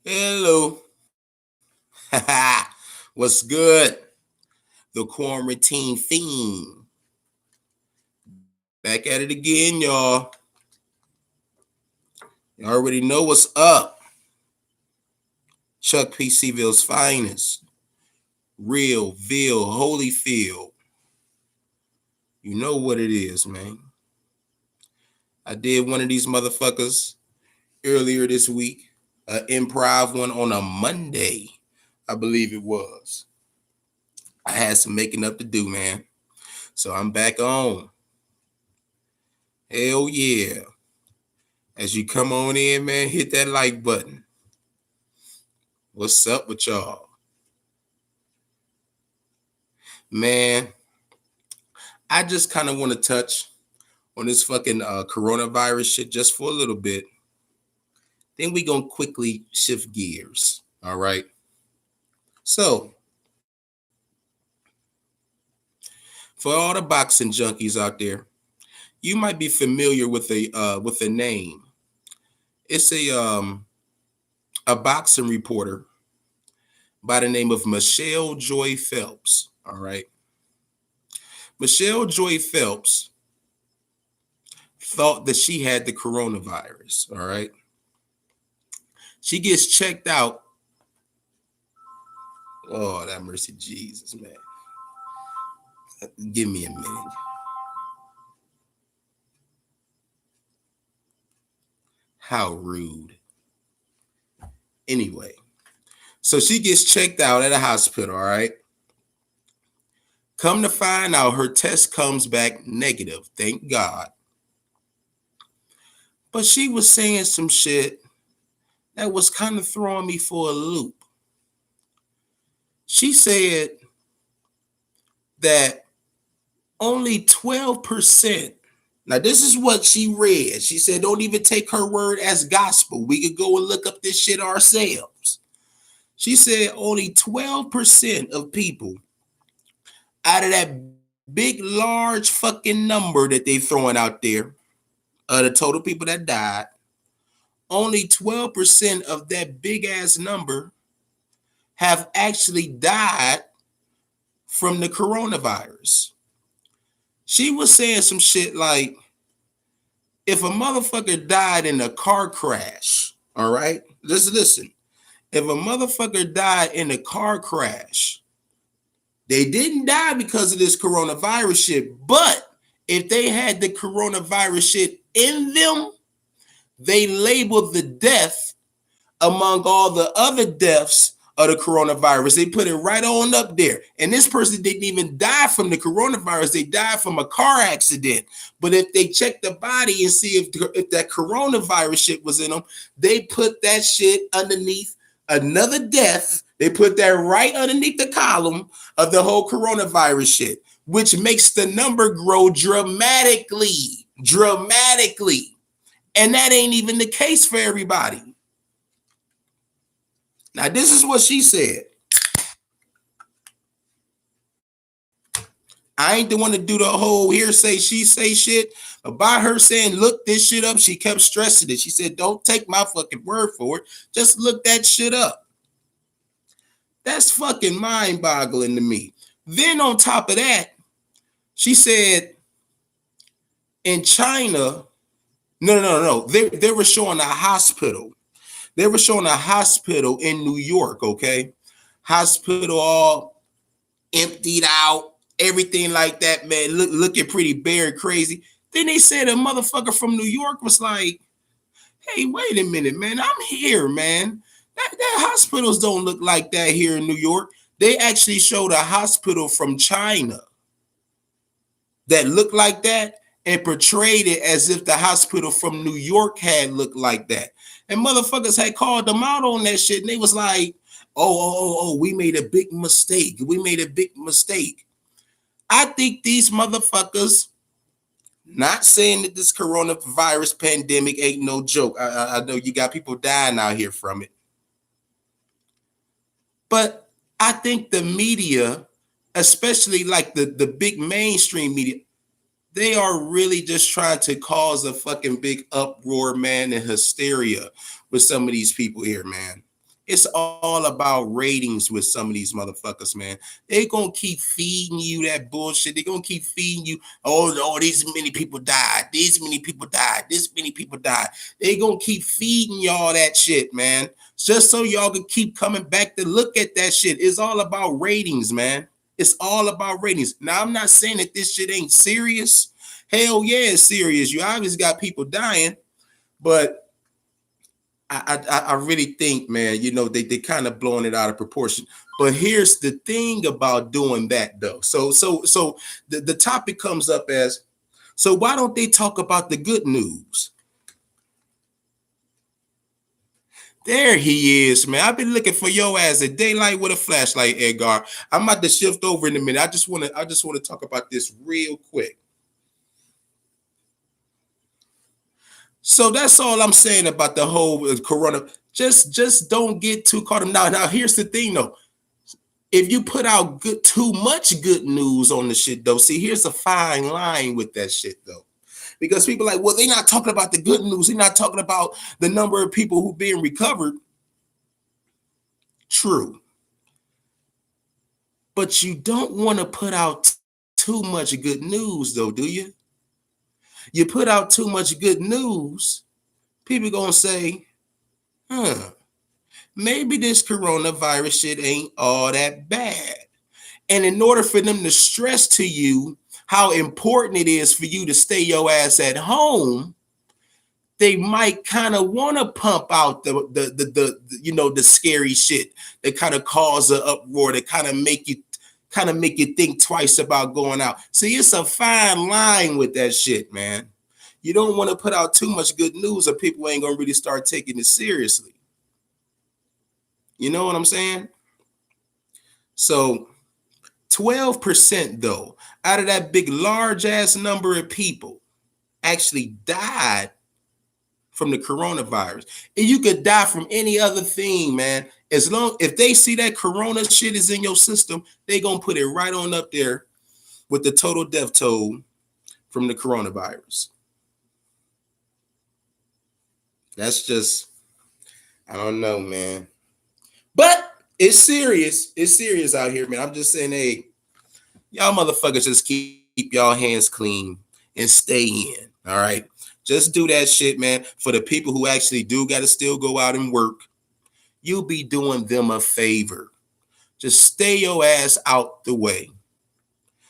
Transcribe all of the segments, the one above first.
Hello. What's good? The quarantine fiend. Back at it again, y'all. You already know what's up. Chuck P. C-Ville's finest. Real, Ville, Holyfield. You know what it is, man. I did one of these motherfuckers earlier this week. An improv one on a Monday, I believe it was. I had some making up to do, man. So I'm back on. Hell yeah. As you come on in, man, hit that like button. What's up with y'all? Man, I just kind of want to touch on this fucking coronavirus shit just for a little bit. Then we gonna quickly shift gears. All right. So, for all the boxing junkies out there, you might be familiar with a name. It's a boxing reporter by the name of Michelle Joy Phelps. All right. Michelle Joy Phelps thought that she had the coronavirus. All right. She gets checked out. Oh, that mercy, Jesus, man. Give me a minute. How rude. Anyway, so she gets checked out at a hospital, all right? Come to find out, her test comes back negative. Thank God. But she was saying some shit that was kind of throwing me for a loop. She said that only 12%. Now, this is what she read. She said, don't even take her word as gospel. We could go and look up this shit ourselves. She said only 12% of people out of that big, large fucking number that they throwing out there, the total people that died, only 12% of that big ass number have actually died from the coronavirus. She was saying some shit like, if a motherfucker died in a car crash, all right, just listen. If a motherfucker died in a car crash, they didn't die because of this coronavirus shit, but if they had the coronavirus shit in them, they labeled the death among all the other deaths of the coronavirus. They put it right on up there. And this person didn't even die from the coronavirus. They died from a car accident. But if they check the body and see if that coronavirus shit was in them, they put that shit underneath another death. They put that right underneath the column of the whole coronavirus shit, which makes the number grow dramatically. And that ain't even the case for everybody. Now, this is what she said. I ain't the one to do the whole hearsay, she say shit. But by her saying, look this shit up, she kept stressing it. She said, don't take my fucking word for it. Just look that shit up. That's fucking mind-boggling to me. Then on top of that, she said in China, no. They were showing a hospital. They were showing a hospital in New York, okay? Hospital all emptied out, everything like that, man, looking pretty bare and crazy. Then they said a motherfucker from New York was like, hey, wait a minute, man, I'm here, man. That hospitals don't look like that here in New York. They actually showed a hospital from China that looked like that and portrayed it as if the hospital from New York had looked like that. And motherfuckers had called them out on that shit. And they was like, oh, we made a big mistake. I think these motherfuckers, not saying that this coronavirus pandemic ain't no joke. I know you got people dying out here from it. But I think the media, especially like the big mainstream media, they are really just trying to cause a fucking big uproar, man, and hysteria with some of these people here, man. It's all about ratings with some of these motherfuckers, man. They gonna keep feeding you that bullshit. They gonna keep feeding you, oh, these many people died. These many people died. This many people died. They gonna keep feeding y'all that shit, man. Just so y'all can keep coming back to look at that shit. It's all about ratings, man. It's all about ratings. Now, I'm not saying that this shit ain't serious. Hell yeah, it's serious. You obviously got people dying, but I really think, man, they kind of blowing it out of proportion. But here's the thing about doing that, though. So the topic comes up as, so why don't they talk about the good news? There he is, man. I've been looking for your ass a daylight with a flashlight, Edgar. I'm about to shift over in a minute. I just want to talk about this real quick. So that's all I'm saying about the whole corona. Just don't get too caught up. Now here's the thing though. If you put out too much good news on the shit though, see, here's a fine line with that shit though. Because people are like, well, they're not talking about the good news. They're not talking about the number of people who being recovered. True. But you don't want to put out too much good news though, do you? You put out too much good news, people gonna say, maybe this coronavirus shit ain't all that bad. And in order for them to stress to you how important it is for you to stay your ass at home, they might kind of want to pump out the scary shit that kind of cause an uproar, that kind of make you think twice about going out. See, it's a fine line with that shit, man. You don't want to put out too much good news or people ain't gonna really start taking it seriously. You know what I'm saying? So 12% though, out of that big large ass number of people actually died from the coronavirus. And you could die from any other thing, man. If they see that corona shit is in your system, they gonna put it right on up there with the total death toll from the coronavirus. That's just, I don't know, man. But it's serious. It's serious out here, man. I'm just saying, hey, y'all motherfuckers just keep y'all hands clean and stay in. All right. Just do that shit, man. For the people who actually do got to still go out and work, you'll be doing them a favor. Just stay your ass out the way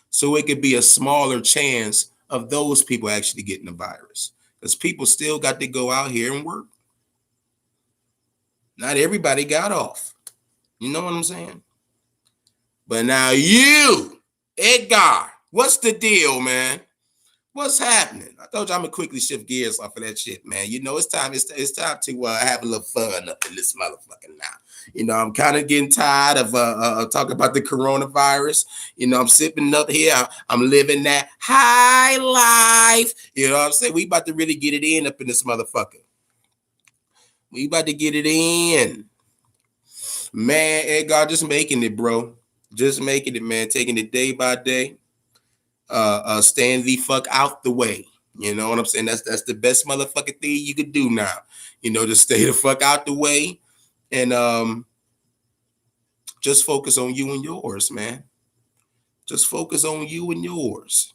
so it could be a smaller chance of those people actually getting the virus. Because people still got to go out here and work. Not everybody got off. You know what I'm saying? But now you, Edgar, what's the deal, man? What's happening? I told you I'm gonna quickly shift gears off of that shit, man. You know, it's time. It's time to have a little fun up in this motherfucker now. You know, I'm kind of getting tired of talking about the coronavirus. You know, I'm sipping up here. I'm living that high life. You know what I'm saying? We about to really get it in up in this motherfucker. We about to get it in. Man, Edgar, just making it, bro. Just making it, man. Taking it day by day. Stand the fuck out the way. You know what I'm saying? That's the best motherfucking thing you could do now. You know, just stay the fuck out the way and just focus on you and yours, man. Just focus on you and yours.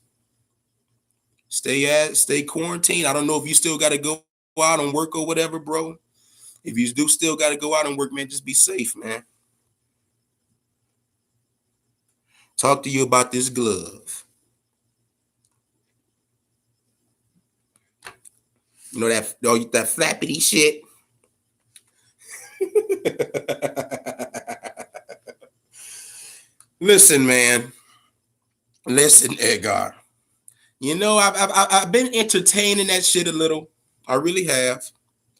Stay quarantined. I don't know if you still got to go out and work or whatever, bro. If you do still got to go out and work, man, just be safe, man. Talk to you about this glove. You know that flappity shit. Listen, man. Listen, Edgar. You know, I've been entertaining that shit a little. I really have.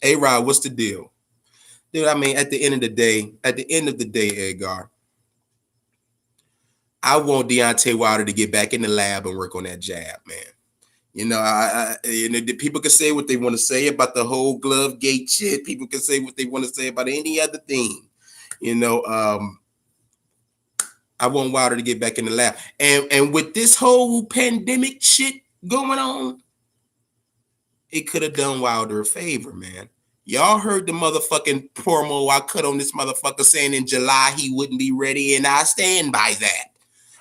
Hey, Rod, what's the deal? Dude, I mean, at the end of the day, Edgar, I want Deontay Wilder to get back in the lab and work on that jab, man. You know, the people can say what they want to say about the whole glove gate shit. People can say what they want to say about any other thing. You know, I want Wilder to get back in the lab. And with this whole pandemic shit going on, it could have done Wilder a favor, man. Y'all heard the motherfucking promo I cut on this motherfucker saying in July he wouldn't be ready, and I stand by that.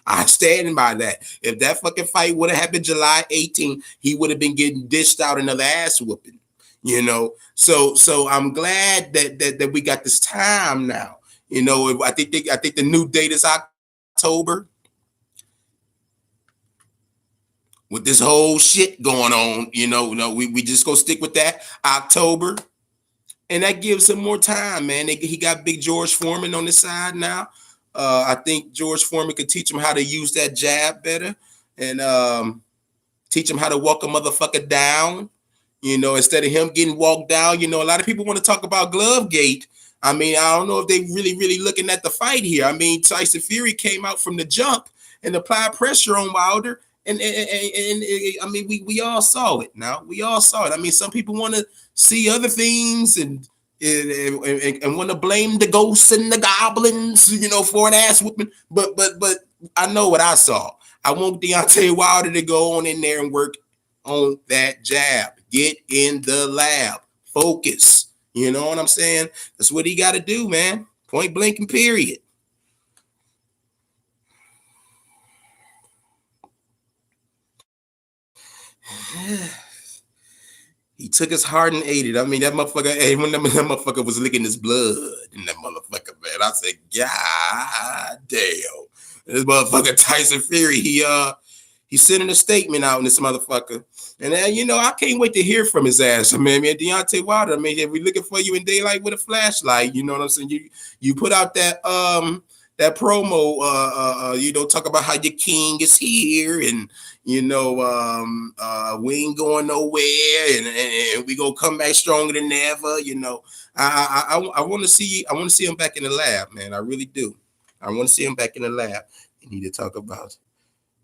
I stand by that. If that fucking fight would have happened July 18th, he would have been getting dished out another ass whooping. You know, so I'm glad that we got this time now. You know, I think the new date is October. With this whole shit going on, we just gonna stick with that October, and that gives him more time, man. He got Big George Foreman on the side now. I think George Foreman could teach him how to use that jab better, and teach him how to walk a motherfucker down. Instead of him getting walked down. A lot of people want to talk about glove gate. I mean, I don't know if they really looking at the fight here. I mean, Tyson Fury came out from the jump and applied pressure on Wilder. And I mean, we all saw it. Now we all saw it. I mean, some people want to see other things and want to blame the ghosts and the goblins, for an ass whooping. But I know what I saw. I want Deontay Wilder to go on in there and work on that jab. Get in the lab. Focus. You know what I'm saying? That's what he got to do, man. Point blank and period. He took his heart and ate it. I mean, that motherfucker, when that motherfucker was licking his blood in that motherfucker, man, I said, God damn. This motherfucker Tyson Fury, he's sending a statement out in this motherfucker. And then, I can't wait to hear from his ass. I mean, Deontay Wilder, I mean, we're looking for you in daylight with a flashlight. You know what I'm saying? You put out that promo, talk about how your king is here, and we ain't going nowhere, and we gonna come back stronger than ever. I want to see him back in the lab, man. I really do. I want to see him back in the lab. We need to talk about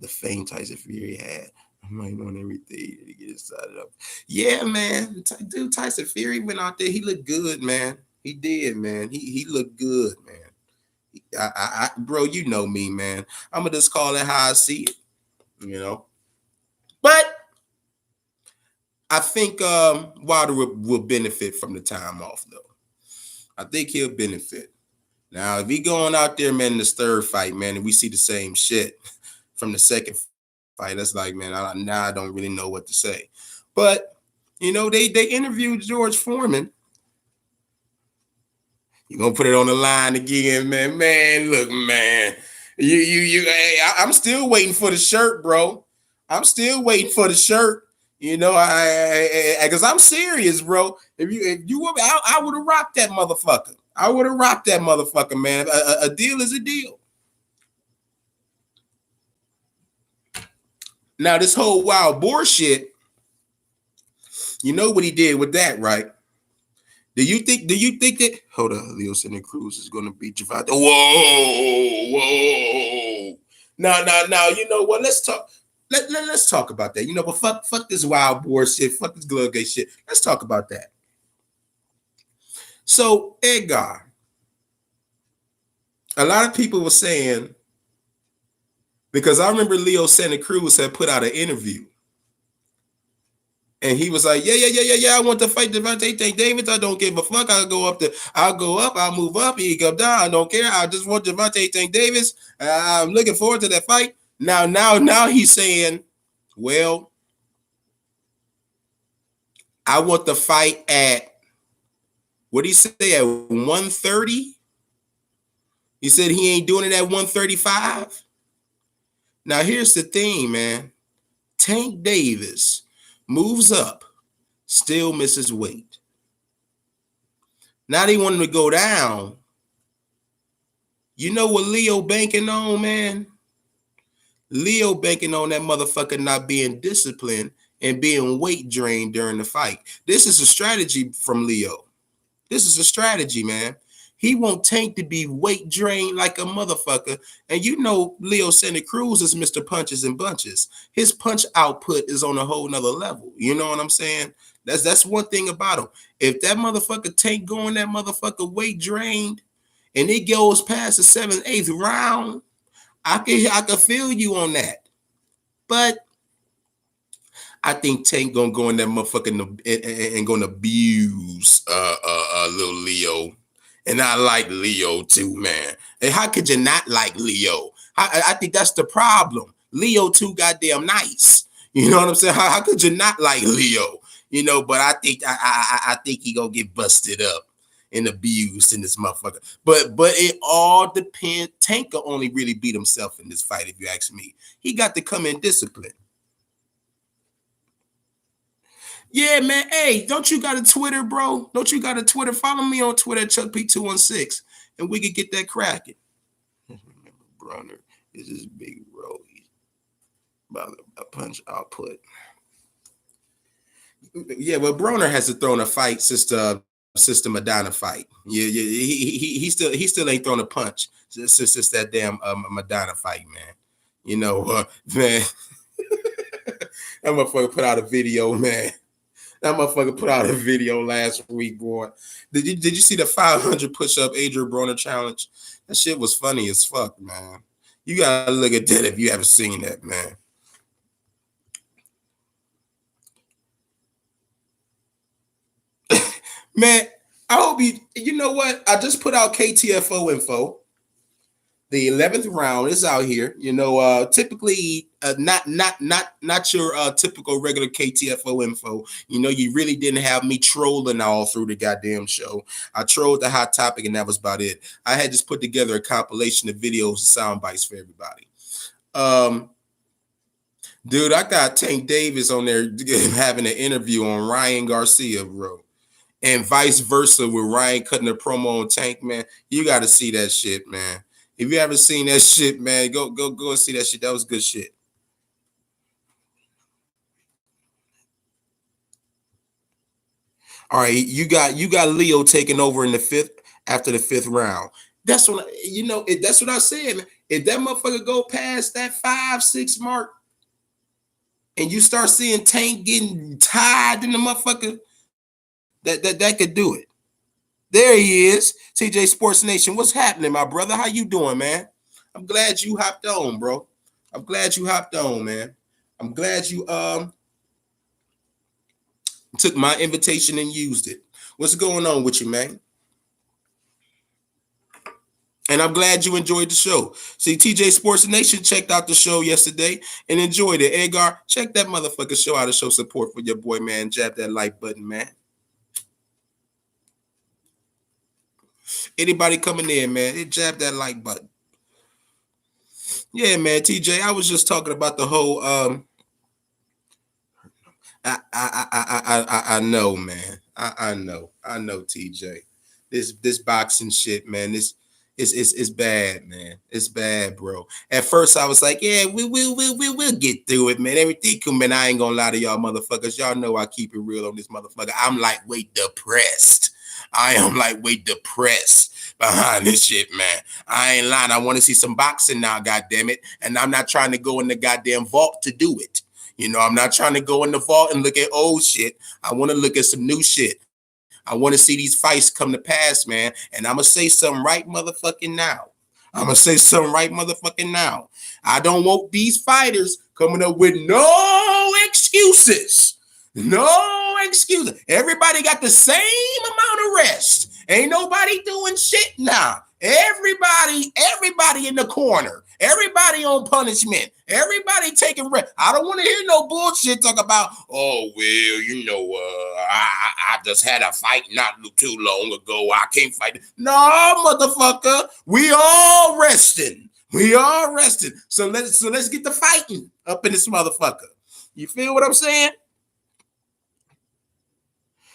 the fame Tyson Fury had. I might want everything to get started up. Yeah, man. Dude, Tyson Fury went out there. He looked good, man. He did, man. He looked good, man. Bro, you know me, man. I'm gonna just call it how I see it, But I think Wilder will benefit from the time off, though. I think he'll benefit. Now, if he going out there, man, in this third fight, man, and we see the same shit from the second fight, that's like, man, I don't really know what to say. But they interviewed George Foreman. You're gonna put it on the line again, man. Man, look, man. I'm still waiting for the shirt, bro. I'm still waiting for the shirt. Because I'm serious, bro. If you I would have rocked that motherfucker. I would have rocked that motherfucker, man. A deal is a deal. Now, this whole wild boar shit, you know what he did with that, right? Do you think that? Hold on, Leo Santa Cruz is going to beat Javante. Whoa. Now, you know what? Let's talk. Let's talk about that. But fuck this wild boar shit. Fuck this glove gate shit. Let's talk about that. So, Edgar, a lot of people were saying, because I remember Leo Santa Cruz had put out an interview. And he was like, yeah, I want to fight Javante Davis. I don't give a fuck. I'll go up, I'll move up, he come down. I don't care. I just want Javante Davis. I'm looking forward to that fight. Now he's saying, well, I want the fight at, what did he say, at 130? He said he ain't doing it at 135. Now, here's the thing, man. Tank Davis moves up, still misses weight. Now they want him to go down. You know what Leo banking on, man? Leo banking on that motherfucker not being disciplined and being weight drained during the fight. This is a strategy from Leo. This is a strategy, man. He want Tank to be weight drained like a motherfucker. And Leo Santa Cruz is Mr. Punches and Bunches. His punch output is on a whole nother level. You know what I'm saying? That's one thing about him. If that motherfucker Tank going that motherfucker weight drained and it goes past the 7th, 8th round, I can feel you on that. But I think Tank gonna go in that motherfucker and gonna abuse little Leo, and I like Leo too, man. And how could you not like Leo? I think that's the problem. Leo too goddamn nice. You know what I'm saying? How could you not like Leo? You know, but I think I think he gonna get busted up and abused in this motherfucker. But it all depends. Tank can only really beat himself in this fight, if you ask me. He got to come in discipline. Yeah, man. Hey, don't you got a Twitter, bro? Don't you got a Twitter? Follow me on Twitter at Chuck P216, and we could get that cracking. Remember, Brunner is this big bro. He's about a punch output. Yeah, well, Broner hasn't thrown a fight since the Madonna fight. Yeah, he still ain't thrown a punch since that damn Madonna fight, man. You know, man, that motherfucker put out a video, man. That motherfucker put out a video last week, boy. Did you see the 500 push-up Adrian Broner challenge? That shit was funny as fuck, man. You gotta look at that if you haven't seen that, man. Man, I hope you know what? I just put out KTFO info. The 11th round is out here. You know, typically not your typical regular KTFO info. You know, you really didn't have me trolling all through the goddamn show. I trolled the hot topic and that was about it. I had just put together a compilation of videos and sound bites for everybody. Dude, I got Tank Davis on there having an interview on Ryan Garcia, bro. And vice versa with Ryan cutting a promo on Tank, man. You got to see that shit, man. If you haven't seen that shit, man, go and see that shit. That was good shit. All right, you got Leo taking over in the fifth after the fifth round. That's what that's what I said, man. If that motherfucker go past that 5-6 mark, and you start seeing Tank getting tied in the motherfucker, that could do it. There he is, TJ Sports Nation. What's happening, my brother? How you doing, man? I'm glad you hopped on, bro. I'm glad you hopped on, man. I'm glad you took my invitation and used it. What's going on with you, man? And I'm glad you enjoyed the show. See, TJ Sports Nation checked out the show yesterday and enjoyed it. Edgar, check that motherfucker show out to show support for your boy, man. Jab that like button, man. Anybody coming in, man, jab that like button. Yeah, man, TJ, I was just talking about the whole I know, man. I know, TJ. This boxing shit, man. This it's bad, man. It's bad, bro. At first, I was like, yeah, we'll get through it, man. Everything cool, man. I ain't gonna lie to y'all, motherfuckers. Y'all know I keep it real on this motherfucker. I'm lightweight depressed. I am lightweight depressed behind this shit, man. I ain't lying. I want to see some boxing now, goddamn it. And I'm not trying to go in the goddamn vault to do it. You know, I'm not trying to go in the vault and look at old shit. I want to look at some new shit. I want to see these fights come to pass, man. And I'm going to say something right motherfucking now. I don't want these fighters coming up with no excuses. No excuses. Everybody got the same amount of rest. Ain't nobody doing shit now. Everybody in the corner. Everybody on punishment. Everybody taking rest. I don't want to hear no bullshit talk about, oh, well, you know, I just had a fight not too long ago. I can't fight. No, motherfucker. We all resting. So let's get the fighting up in this motherfucker. You feel what I'm saying?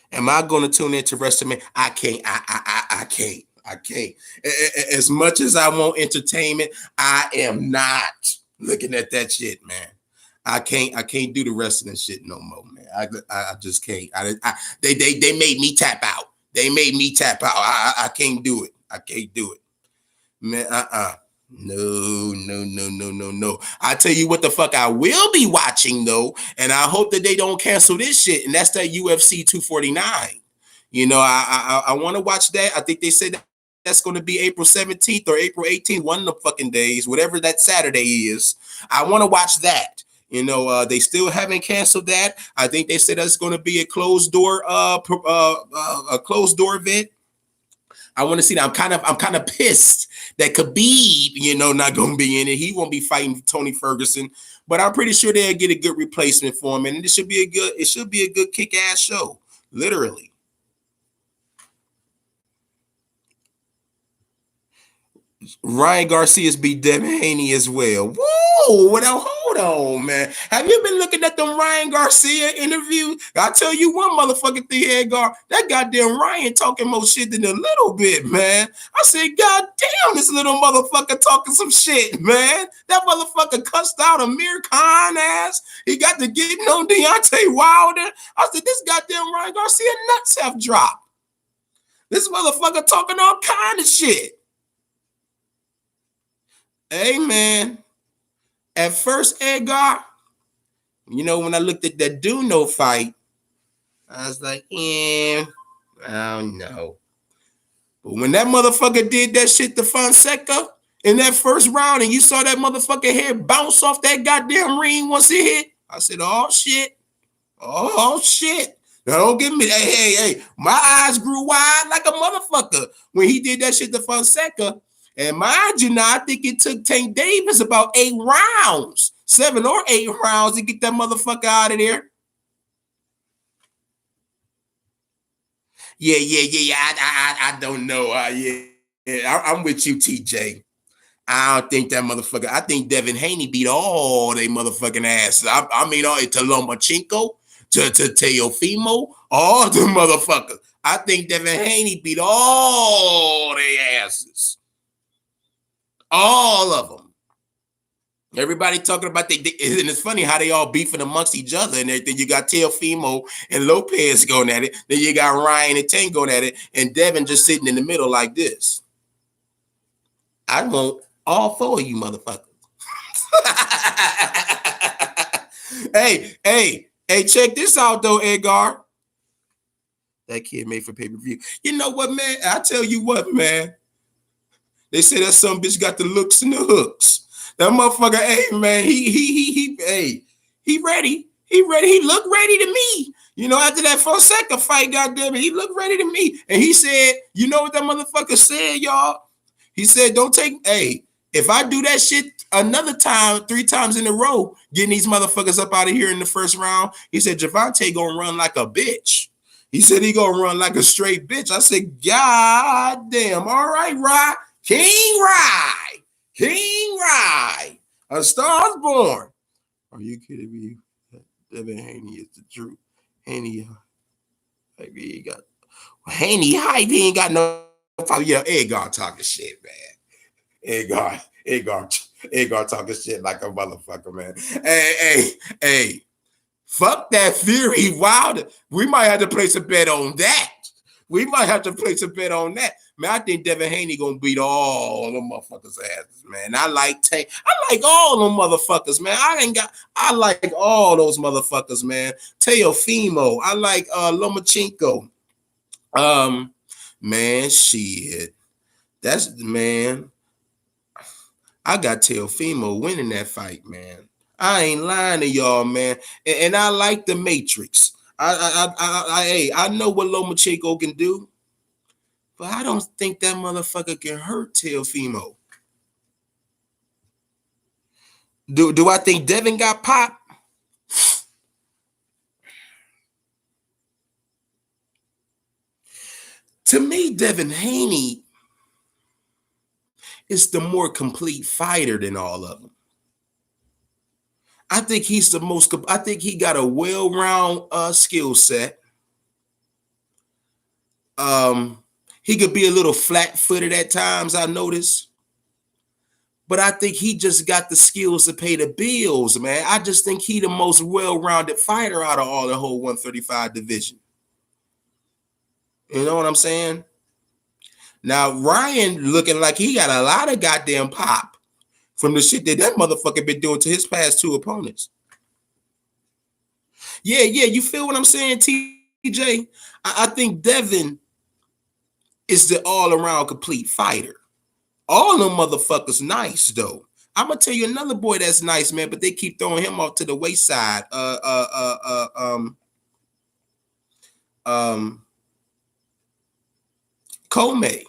Am I going to tune into WrestleMania? I can't. I can't. As much as I want entertainment, I am not looking at that shit, man. I can't do the wrestling shit no more, man. I just can't. They made me tap out. I can't do it. Man, No. I tell you what the fuck I will be watching though, and I hope that they don't cancel this shit, and that's that UFC 249. You know, I want to watch that. I think they said that's going to be April 17th or April 18th, one of the fucking days, whatever that Saturday is. I want to watch that. You know, they still haven't canceled that. I think they said that's going to be a closed door event. I want to see that. I'm kind of pissed that Khabib, not going to be in it. He won't be fighting Tony Ferguson, but I'm pretty sure they'll get a good replacement for him, and it should be a good kick ass show, literally. Ryan Garcia's beat Devin Haney as well. Whoa! Now hold on, man. Have you been looking at them Ryan Garcia interviews? I tell you one motherfucking thing, Edgar. That goddamn Ryan talking more shit than a little bit, man. I said, God damn, this little motherfucker talking some shit, man. That motherfucker cussed out Amir Khan ass. He got to getting on Deontay Wilder. I said, this goddamn Ryan Garcia nuts have dropped. This motherfucker talking all kind of shit. Hey, man, at first, Edgar, when I looked at that Duno fight, I was like, I don't know. But when that motherfucker did that shit to Fonseca in that first round and you saw that motherfucker head bounce off that goddamn ring once it hit, I said, oh, shit. Oh, shit. Now, don't give me that. Hey, my eyes grew wide like a motherfucker when he did that shit to Fonseca. And mind you now, I think it took Tank Davis about 8 rounds, 7 or 8 rounds to get that motherfucker out of there. Yeah. I don't know. I'm with you, TJ. I don't think that motherfucker. I think Devin Haney beat all they motherfucking asses. I mean, to Lomachenko, to Teofimo, all the motherfuckers. I think Devin Haney beat all their asses. All of them. Everybody talking about and it's funny how they all beefing amongst each other and everything. You got Teofimo and Lopez going at it. Then you got Ryan and Tank going at it, and Devin just sitting in the middle like this. I want all 4 of you motherfuckers. Hey, check this out though, Edgar. That kid made for pay-per-view. You know what, man? I tell you what, man. They say that some bitch got the looks and the hooks. That motherfucker, hey man, he ready. He ready. He looked ready to me. After that Fonseca fight, goddamn it, he looked ready to me. And he said, you know what that motherfucker said, y'all? He said, if I do that shit another time, 3 times in a row, getting these motherfuckers up out of here in the first round, he said, Javante gonna run like a bitch. He said he gonna run like a straight bitch. I said, God damn, all right, Rye. King Rye, A Star's Born. Are you kidding me? Devin Haney is the truth. Haney hype. He ain't got no problem. Yeah, Edgar talking shit, man. Edgar talking shit like a motherfucker, man. Hey. Fuck that Fury Wilder. We might have to place a bet on that. Man, I think Devin Haney gonna beat all them motherfuckers' asses, man. I like Tank. I like all them motherfuckers, man. I like all those motherfuckers, man. Teofimo. I like Lomachenko. Man, shit. Man. I got Teofimo winning that fight, man. I ain't lying to y'all, man. And I like the Matrix. I know what Lomachenko can do. But I don't think that motherfucker can hurt Teofimo. Do I think Devin got popped? To me, Devin Haney is the more complete fighter than all of them. I think he's the most. I think he got a well-rounded skill set. He could be a little flat-footed at times, I notice. But I think he just got the skills to pay the bills, man. I just think he the most well-rounded fighter out of all the whole 135 division. You know what I'm saying? Now, Ryan looking like he got a lot of goddamn pop from the shit that motherfucker been doing to his past 2 opponents. Yeah, you feel what I'm saying, TJ? I think Devin is the all-around complete fighter. All them motherfuckers nice, though. I'm gonna tell you another boy that's nice, man, but they keep throwing him off to the wayside. Comey.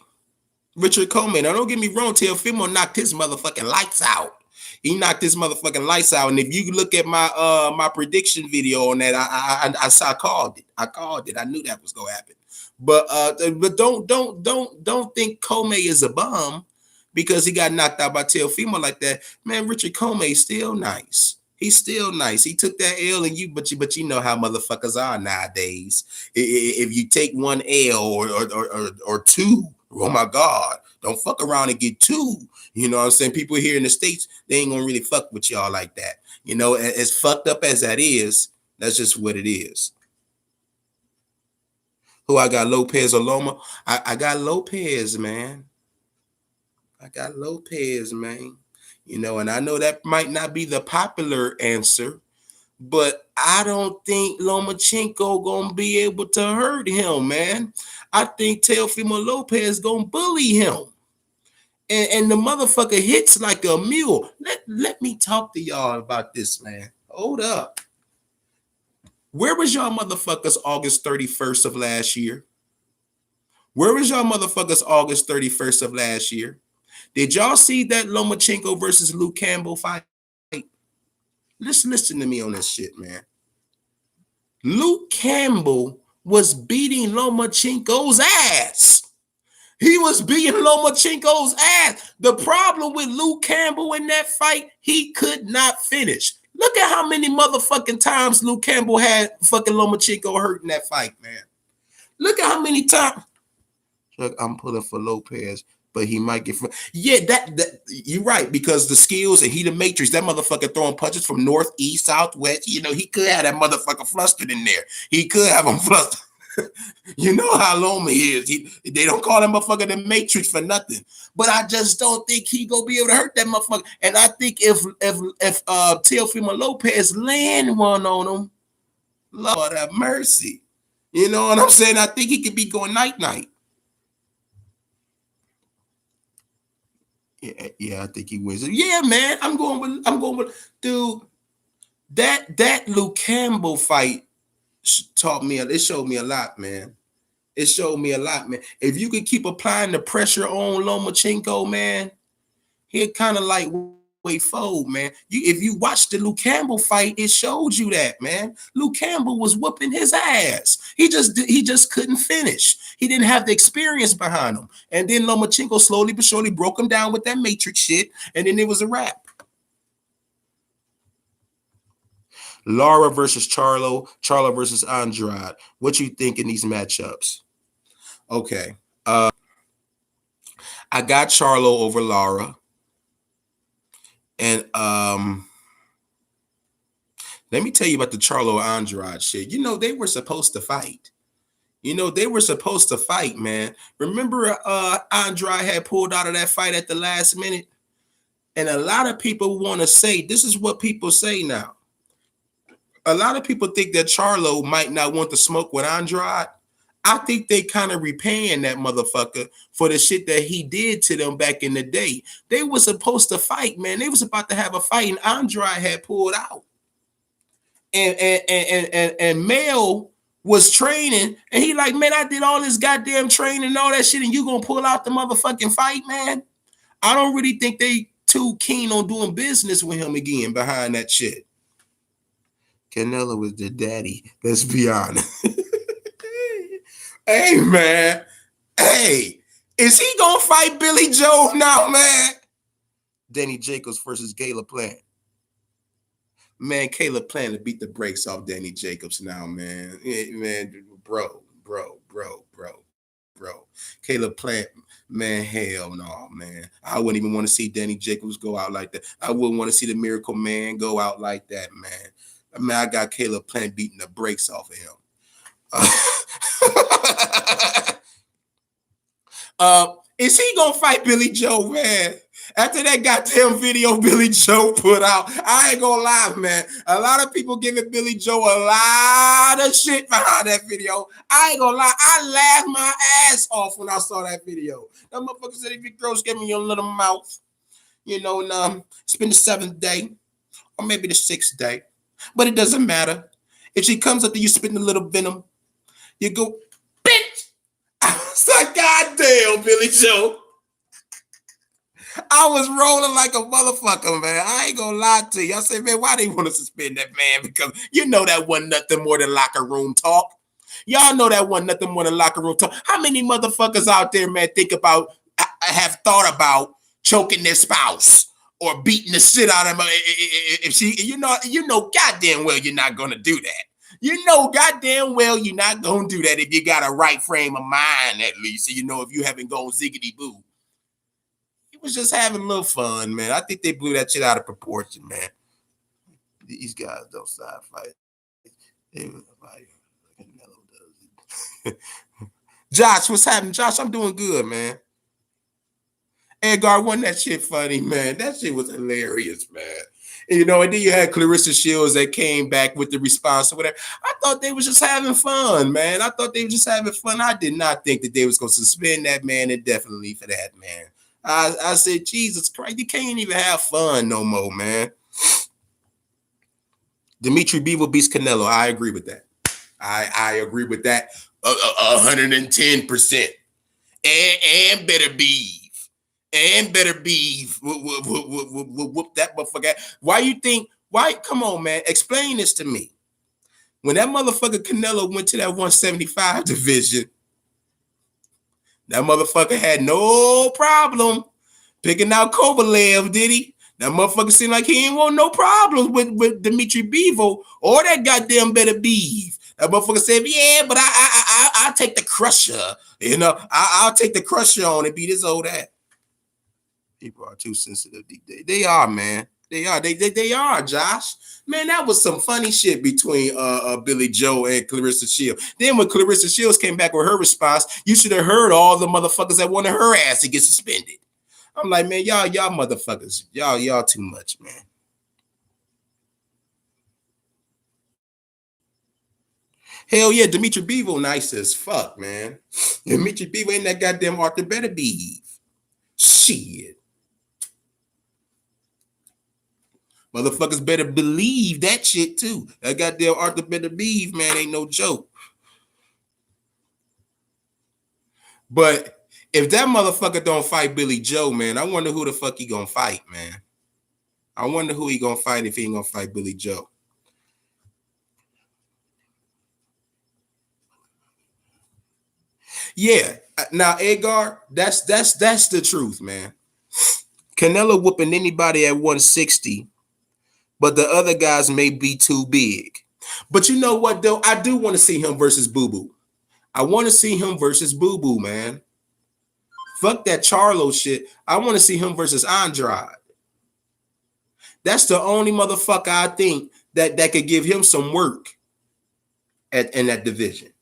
Richard Comey. Now, don't get me wrong, Teofimo knocked his motherfucking lights out. He knocked his motherfucking lights out. And if you look at my my prediction video on that, I called it. I called it. I knew that was gonna happen. But don't think Comey is a bum because he got knocked out by Teofimo like that. Man, Richard Comey is still nice. He's still nice. He took that L and but you know how motherfuckers are nowadays. If you take one L or two, oh my God, don't fuck around and get two. You know what I'm saying? People here in the States, they ain't gonna really fuck with y'all like that. You know, as fucked up as that is, that's just what it is. Who I got, Lopez or Loma? I got Lopez, man. I got Lopez, man. You know, and I know that might not be the popular answer, but I don't think Lomachenko gonna be able to hurt him, man. I think Teofimo Lopez gonna bully him. And the motherfucker hits like a mule. Let me talk to y'all about this, man. Hold up. Where was y'all motherfuckers August 31st of last year? Where was y'all motherfuckers August 31st of last year? Did y'all see that Lomachenko versus Luke Campbell fight? Listen to me on this shit, man. Luke Campbell was beating Lomachenko's ass. He was beating Lomachenko's ass. The problem with Luke Campbell in that fight, he could not finish. Look at how many motherfucking times Luke Campbell had fucking Lomachenko hurt in that fight, man. Look at how many times. Look, I'm pulling for Lopez, but he might get. Yeah, that you're right, because the skills and he the matrix. That motherfucker throwing punches from north, east, south, west. You know, he could have that motherfucker flustered in there. He could have him flustered. You know how Loma is. They don't call that motherfucker the Matrix for nothing. But I just don't think he gonna be able to hurt that motherfucker. And I think if Teofimo Lopez land one on him, Lord have mercy. You know what I'm saying? I think he could be going night. Yeah, I think he wins. Yeah, man. I'm going with dude. That Luke Campbell fight taught me. It showed me a lot, man. It showed me a lot, man. If you could keep applying the pressure on Lomachenko, man, he'll kind of like way fold, man. If you watch the Luke Campbell fight, it showed you that, man. Luke Campbell was whooping his ass. He just couldn't finish. He didn't have the experience behind him. And then Lomachenko slowly but surely broke him down with that Matrix shit, and then it was a wrap. Lara versus Charlo versus Andrade. What you think in these matchups? Okay. I got Charlo over Lara. And let me tell you about the Charlo Andrade shit. You know, they were supposed to fight. Man. Remember Andrade had pulled out of that fight at the last minute? And a lot of people want to say, this is what people say now. A lot of people think that Charlo might not want to smoke with Andrade. I think they kind of repaying that motherfucker for the shit that he did to them back in the day. They were supposed to fight, man. They was about to have a fight, and Andrade had pulled out. And Mel was training, and he like, man, I did all this goddamn training and all that shit, and you gonna pull out the motherfucking fight, man? I don't really think they too keen on doing business with him again behind that shit. Canelo was the daddy. Let's be honest. Hey, man. Hey, is he going to fight Billy Joe now, man? Danny Jacobs versus Caleb Plant. Man, Caleb Plant to beat the brakes off Danny Jacobs now, man. Yeah, man, bro. Caleb Plant, man, hell no, man. I wouldn't even want to see Danny Jacobs go out like that. I wouldn't want to see the Miracle Man go out like that, man. I mean, I got Caleb Plant beating the brakes off of him. Is he gonna fight Billy Joe, man? After that goddamn video Billy Joe put out, I ain't gonna lie, man. A lot of people giving Billy Joe a lot of shit behind that video. I ain't gonna lie, I laughed my ass off when I saw that video. That motherfucker said, if you girls get me your little mouth, And it's been the 7th day, or maybe the 6th day, but it doesn't matter. If she comes up to you spitting a little venom, you go, bitch. I was like, God damn, Billy Joe. I was rolling like a motherfucker, man. I ain't gonna lie to you. I said, man, why they want to suspend that man? Because you know that wasn't nothing more than locker room talk. Y'all know that wasn't nothing more than locker room talk. How many motherfuckers out there, man, have thought about choking their spouse or beating the shit out of them if she, goddamn well you're not gonna do that. You know goddamn well you're not gonna do that if you got a right frame of mind, at least. If you haven't gone ziggity boo. He was just having a little fun, man. I think they blew that shit out of proportion, man. These guys don't side fight. Josh, what's happening? Josh, I'm doing good, man. Edgar, wasn't that shit funny, man? That shit was hilarious, man. And then you had Clarissa Shields that came back with the response or whatever. I thought they was just having fun, man. I thought they were just having fun. I did not think that they was going to suspend that man indefinitely for that, man. I said, Jesus Christ, you can't even have fun no more, man. Dimitri Bivol beats Canelo. I agree with that. I agree with that 110%. And better beef. And better beef. Whoop that motherfucker. Come on, man. Explain this to me. When that motherfucker Canelo went to that 175 division, that motherfucker had no problem picking out Kovalev, did he? That motherfucker seemed like he ain't want no problems with Dimitri Bivol or that goddamn better beef. That motherfucker said, yeah, but I'll take the crusher. I'll take the crusher on and beat his old ass. People are too sensitive these days. They are, man. They are, Josh. Man, that was some funny shit between Billy Joe and Clarissa Shields. Then when Clarissa Shields came back with her response, you should have heard all the motherfuckers that wanted her ass to get suspended. I'm like, man, y'all motherfuckers, y'all too much, man. Hell yeah, Dimitri Bivol nice as fuck, man. Dimitri Bivol ain't that goddamn Arthur better be. Shit. Motherfuckers better believe that shit too. That goddamn Arthur better beef, man, ain't no joke. But if that motherfucker don't fight Billy Joe, man, I wonder who the fuck he gonna fight, man. I wonder who he gonna fight if he ain't gonna fight Billy Joe. Yeah. Now, Edgar, that's the truth, man. Canelo whooping anybody at 160. But the other guys may be too big. But you know what, though? I do want to see him versus Boo Boo. I want to see him versus Boo Boo, man. Fuck that Charlo shit. I want to see him versus Andrade. That's the only motherfucker I think that could give him some work in that division.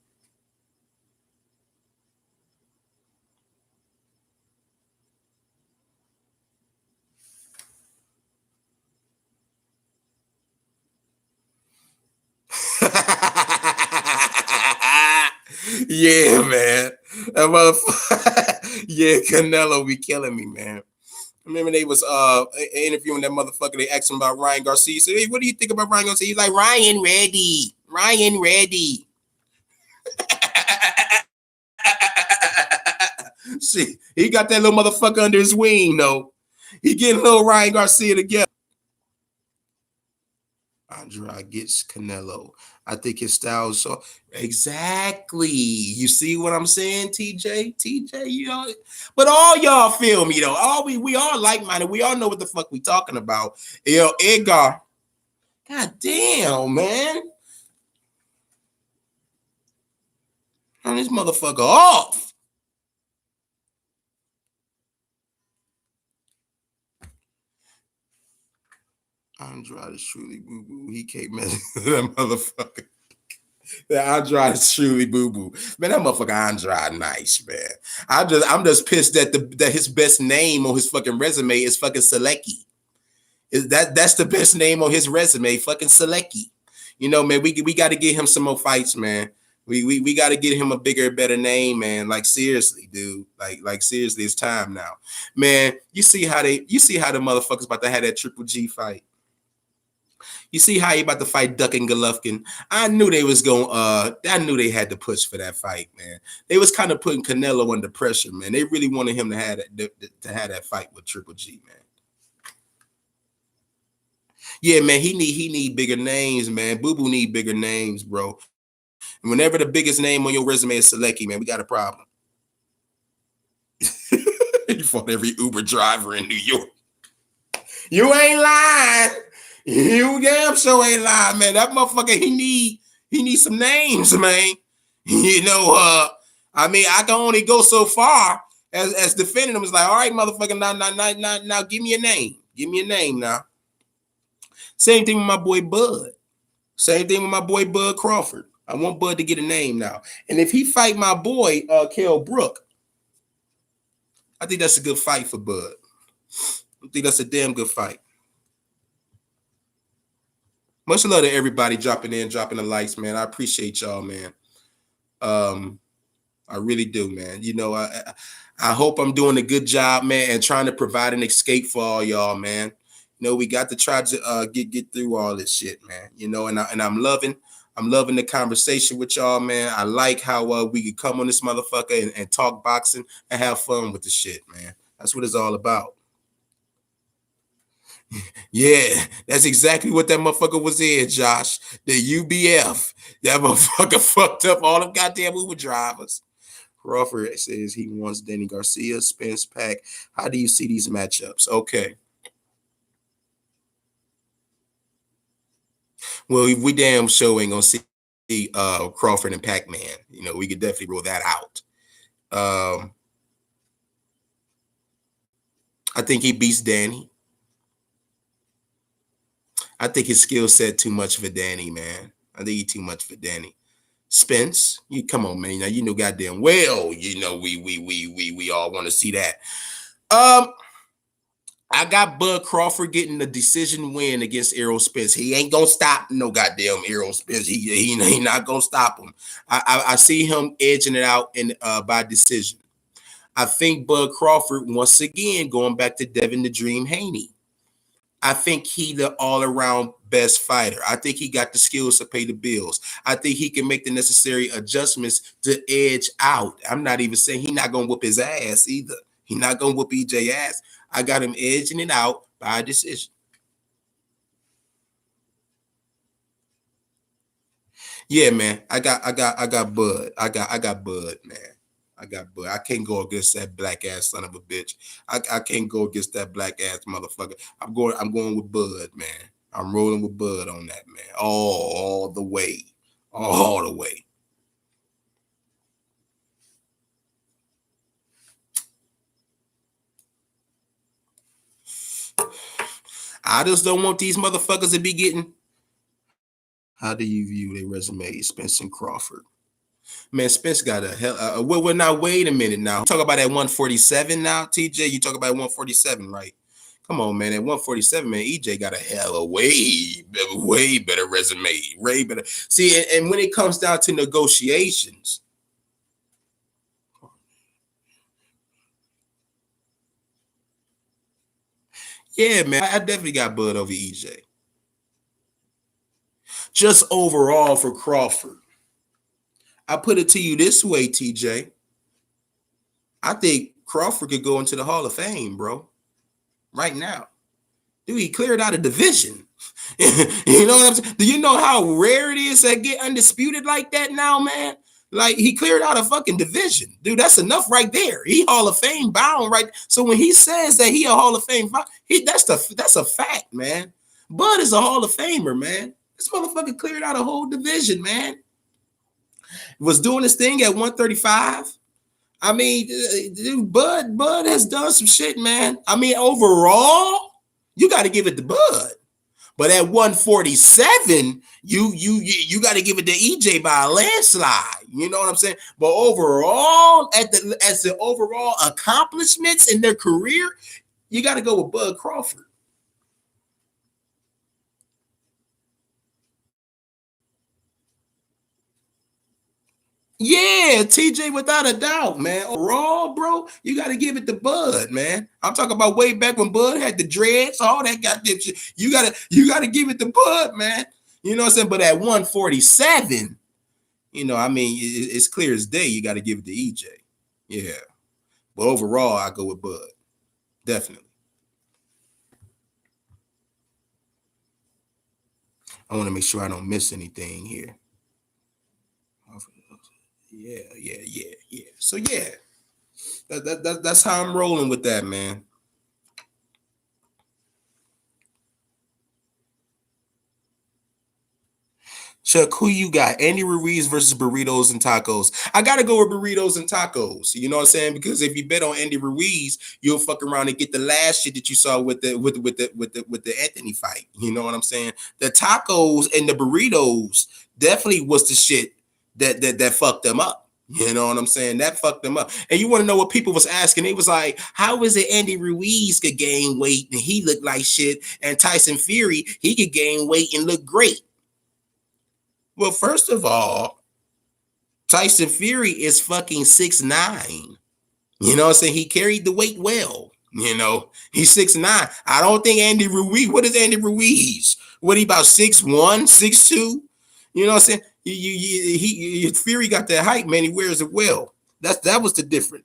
Yeah, man. That motherfucker. Yeah, Canelo be killing me, man. Remember they was interviewing that motherfucker. They asked him about Ryan Garcia. He said, hey, what do you think about Ryan Garcia? He's like, Ryan ready. See, he got that little motherfucker under his wing, though. He getting little Ryan Garcia together. Andrade gets Canelo. I think his style is so exactly. You see what I'm saying, TJ? But all y'all feel me though. All we all like-minded. We all know what the fuck we talking about. Yo, Edgar. God damn, man. Turn this motherfucker off. Andrade is truly boo-boo. He can't mess with that motherfucker. That Andrade is truly boo-boo. Man, that motherfucker Andrade nice, man. I'm just pissed that his best name on his fucking resume is fucking Selecki. That's the best name on his resume, fucking Selecki. Man, we got to get him some more fights, man. We got to get him a bigger, better name, man. Like seriously, dude. Like seriously, it's time now, man. You see how the motherfuckers about to have that Triple G fight. You see how he about to fight Duck and Golovkin. I knew they was going. I knew they had to push for that fight, man. They was kind of putting Canelo under pressure, man. They really wanted him to have that fight with Triple G, man. Yeah, man. He need bigger names, man. Boo Boo need bigger names, bro. And whenever the biggest name on your resume is Selecki, man, we got a problem. He fought every Uber driver in New York. You ain't lying. You damn sure ain't lying, man. That motherfucker, he need some names, man. You know, I mean, I can only go so far as defending him. It's like, all right, motherfucker, now, give me a name. Give me a name now. Same thing with my boy Bud. Same thing with my boy Bud Crawford. I want Bud to get a name now. And if he fight my boy, Kell Brook, I think that's a good fight for Bud. I think that's a damn good fight. Much love to everybody dropping the likes, man. I appreciate y'all, man. I really do, man. You know, I hope I'm doing a good job, man, and trying to provide an escape for all y'all, man. You know, we got to try to get through all this shit, man. You know, and I'm loving the conversation with y'all, man. I like how we could come on this motherfucker and talk boxing and have fun with the shit, man. That's what it's all about. Yeah, that's exactly what that motherfucker was in, Josh. The UBF. That motherfucker fucked up all them goddamn Uber drivers. Crawford says he wants Danny Garcia, Spence, Pack. How do you see these matchups? Okay. Well, we damn sure ain't gonna see Crawford and Pac-Man. You know, we could definitely rule that out. I think he beats Danny. I think his skill set too much for Danny, man. I think he too much for Danny. Spence, you come on, man. Now you know goddamn well, you know we all want to see that. I got Bud Crawford getting the decision win against Errol Spence. He ain't gonna stop no goddamn Errol Spence. He not gonna stop him. I see him edging it out in by decision. I think Bud Crawford once again going back to Devin the Dream Haney. I think he the all-around best fighter. I think he got the skills to pay the bills. I think he can make the necessary adjustments to edge out. I'm not even saying he's not gonna whoop his ass either. He's not gonna whoop EJ ass. I got him edging it out by a decision. Yeah, man. I got Bud. I got Bud, man. I got Bud. I can't go against that black ass son of a bitch. I can't go against that black ass motherfucker. I'm going with Bud, man. I'm rolling with Bud on that, man. All the way. All the way. I just don't want these motherfuckers to be getting. How do you view their resume, Spence and Crawford? Man, Spence got a hell. Well, now wait a minute. Now talk about that 147. Now, TJ, you talk about 147, right? Come on, man. At 147, man, EJ got a hell of way better resume. Way better. See, and when it comes down to negotiations, yeah, man, I definitely got Bud over EJ. Just overall for Crawford, I put it to you this way, TJ. I think Crawford could go into the Hall of Fame, bro. Right now. Dude, he cleared out a division. You know what I'm saying? Do you know how rare it is to get undisputed like that now, man? Like he cleared out a fucking division. Dude, that's enough right there. He Hall of Fame bound, right? So when he says that he a Hall of Fame, that's a fact, man. Bud is a Hall of Famer, man. This motherfucker cleared out a whole division, man. Was doing his thing at 135. I mean, dude, Bud has done some shit, man. I mean, overall, you got to give it to Bud. But at 147, you got to give it to EJ by a landslide. You know what I'm saying? But overall, as the overall accomplishments in their career, you got to go with Bud Crawford. Yeah, TJ, without a doubt, man. Overall, bro, you got to give it to Bud, man. I'm talking about way back when Bud had the dreads, all that goddamn shit. You gotta give it to Bud, man. You know what I'm saying? But at 147, I mean, it's clear as day. You got to give it to EJ. Yeah, but overall, I go with Bud, definitely. I want to make sure I don't miss anything here. Yeah. So yeah, that's how I'm rolling with that, man. Chuck, who you got? Andy Ruiz versus burritos and tacos. I gotta go with burritos and tacos. You know what I'm saying? Because if you bet on Andy Ruiz, you'll fuck around and get the last shit that you saw with the Anthony fight. You know what I'm saying? The tacos and the burritos definitely was the shit that fucked them up. You know what I'm saying? That fucked them up. And you want to know what people was asking? They was like, how is it Andy Ruiz could gain weight and he looked like shit, and Tyson Fury, he could gain weight and look great? Well, first of all, Tyson Fury is fucking 6'9". You know what I'm saying? He carried the weight well. He's 6'9". I don't think Andy Ruiz, what is Andy Ruiz? What, he about 6'1", 6'2"? You know what I'm saying? Fury got that height, man. He wears it well. That was the difference.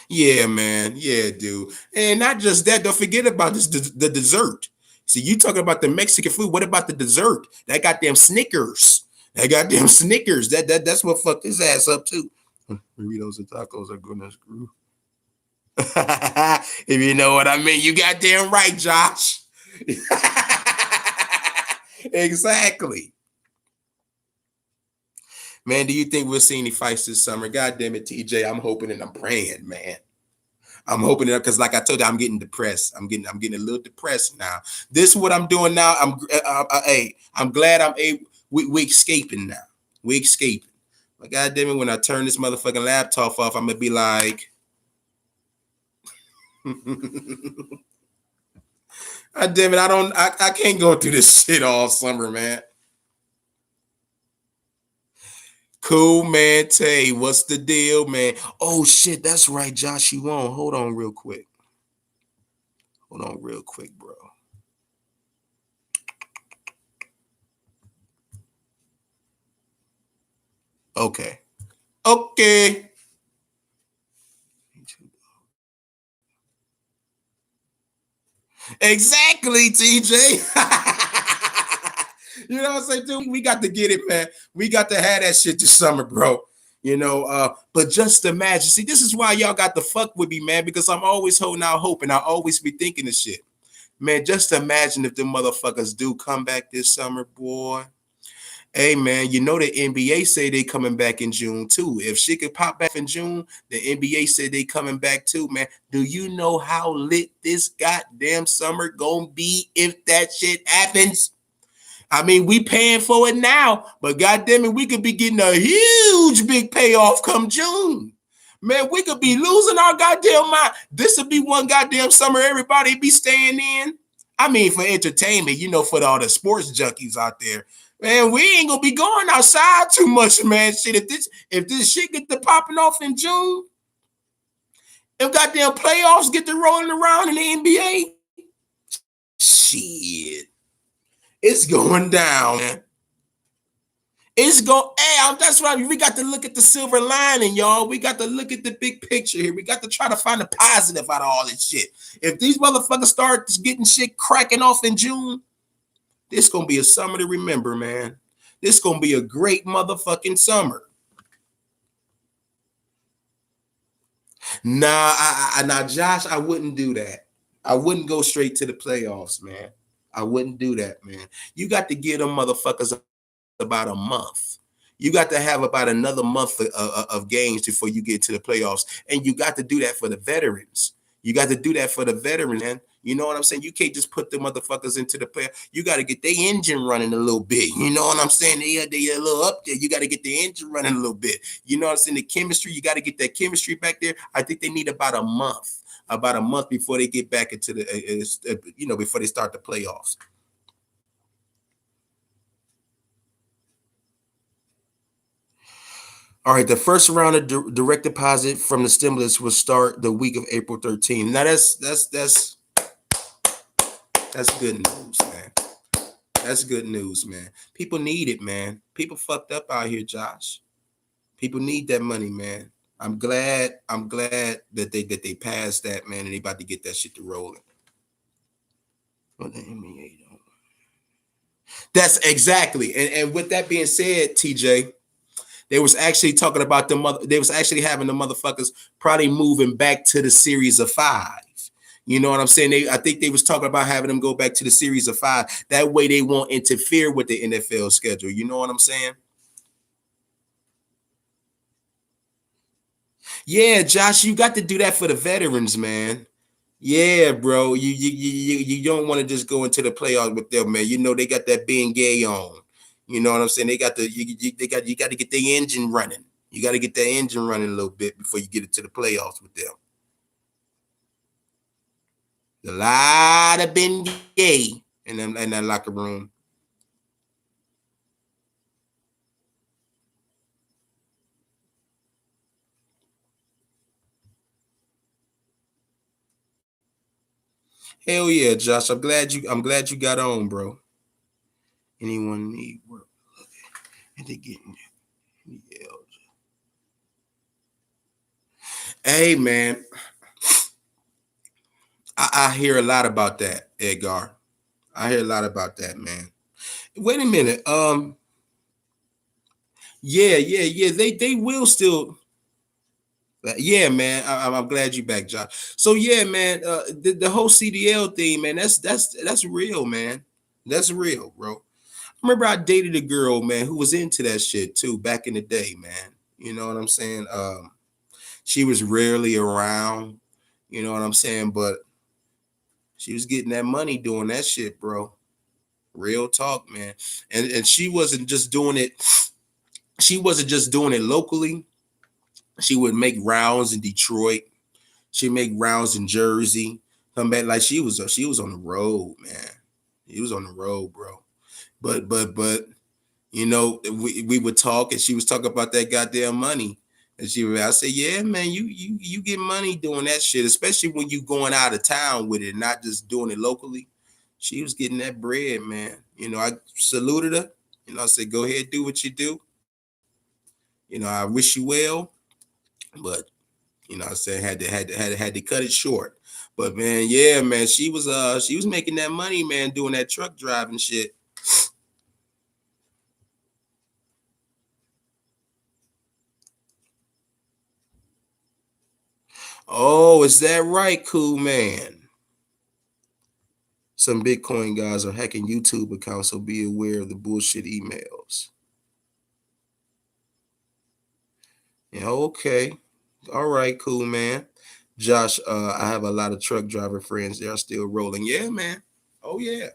Yeah, man. Yeah, dude. And not just that, don't forget about this the dessert. See, you talking about the Mexican food. What about the dessert? That goddamn Snickers. That goddamn Snickers. That's what fucked his ass up too. Burritos and tacos are gonna screw. If you know what I mean, you goddamn right, Josh. Exactly. Man, do you think we'll see any fights this summer? God damn it, TJ. I'm hoping and I'm praying, man. I'm hoping it because, like I told you, I'm getting depressed. I'm getting a little depressed now. This is what I'm doing now. Hey, I'm glad I'm able. We escaping now. We escaping. But God damn it, when I turn this motherfucking laptop off, I'm gonna be like, God damn it, I can't go through this shit all summer, man. Cool, man. Tay, what's the deal, man? Oh shit, that's right, Josh. You on? Hold on, real quick. Hold on, real quick, bro. Okay. Okay. Exactly, TJ. You know what I'm saying, dude? We got to get it, man. We got to have that shit this summer, bro. But just imagine. See, this is why y'all got to fuck with me, man, because I'm always holding out hope and I always be thinking of shit. Man, just imagine if the motherfuckers do come back this summer, boy. Hey man, you know the NBA say they coming back in June too. If shit could pop back in June, the NBA said they coming back too, man. Do you know how lit this goddamn summer gonna be if that shit happens? I mean, we paying for it now, but goddamn it, we could be getting a huge big payoff come June. Man, we could be losing our goddamn mind. This would be one goddamn summer everybody be staying in. I mean, for entertainment, for all the sports junkies out there. Man, we ain't gonna be going outside too much, man. Shit, if this shit get to popping off in June, if goddamn playoffs get to rolling around in the NBA, shit, it's going down, man. It's going. Hey, that's right. We got to look at the silver lining, y'all. We got to look at the big picture here. We got to try to find the positive out of all this shit. If these motherfuckers start getting shit cracking off in June, this gonna be a summer to remember, man. This gonna be a great motherfucking summer. Now, Josh, I wouldn't do that. I wouldn't go straight to the playoffs, man. I wouldn't do that, man. You got to give them motherfuckers about a month. You got to have about another month of games before you get to the playoffs. And you got to do that for the veterans. You got to do that for the veterans, man. You know what I'm saying? You can't just put the motherfuckers into the play. You got to get their engine running a little bit. You know what I'm saying? They a little up there. You got to get the engine running a little bit. You know what I'm saying? The chemistry, you got to get that chemistry back there. I think they need about a month. About a month before they get back into the, before they start the playoffs. All right, the first round of direct deposit from the stimulus will start the week of April 13th. Now that's good news, man. That's good news, man. People need it, man. People fucked up out here, Josh. People need that money, man. I'm glad that they passed that, man, and they about to get that shit to rolling. What the MEA don't. That's exactly. And with that being said, TJ, they was actually talking about they was actually having the motherfuckers probably moving back to the series of five. You know what I'm saying? I think they was talking about having them go back to the series of five. That way they won't interfere with the NFL schedule. You know what I'm saying? Yeah, Josh, you got to do that for the veterans, man. Yeah, bro. You don't want to just go into the playoffs with them, man. You know they got that being gay on. You know what I'm saying? They got you got to get the engine running. You got to get that engine running a little bit before you get into the playoffs with them. A lot of Ben Gay in that locker room. Hell yeah, Josh. I'm glad you got on, bro. Anyone need work? And they getting yeah. Hey man, I hear a lot about that, Edgar. I hear a lot about that, man. Wait a minute. Yeah. They will still. Yeah, man. I'm glad you back, Josh. So yeah, man. The whole CDL thing, man. That's real, man. That's real, bro. Remember, I dated a girl, man, who was into that shit too back in the day, man. You know what I'm saying? She was rarely around. You know what I'm saying? But she was getting that money doing that shit, bro. Real talk, man. And she wasn't just doing it. She wasn't just doing it locally. She would make rounds in Detroit. She make rounds in Jersey. Come back like she was on the road, man. He was on the road, bro. But we would talk and she was talking about that goddamn money. And I say, yeah, man, you get money doing that shit, especially when you going out of town with it, not just doing it locally. She was getting that bread, man. I saluted her. I said, go ahead, do what you do. I wish you well, but I said had to cut it short. But man, yeah, man, she was making that money, man, doing that truck driving shit. Oh, is that right, cool man? Some Bitcoin guys are hacking YouTube accounts, so be aware of the bullshit emails. Yeah, okay. All right, cool man. Josh, I have a lot of truck driver friends. They are still rolling. Yeah, man. Oh yeah.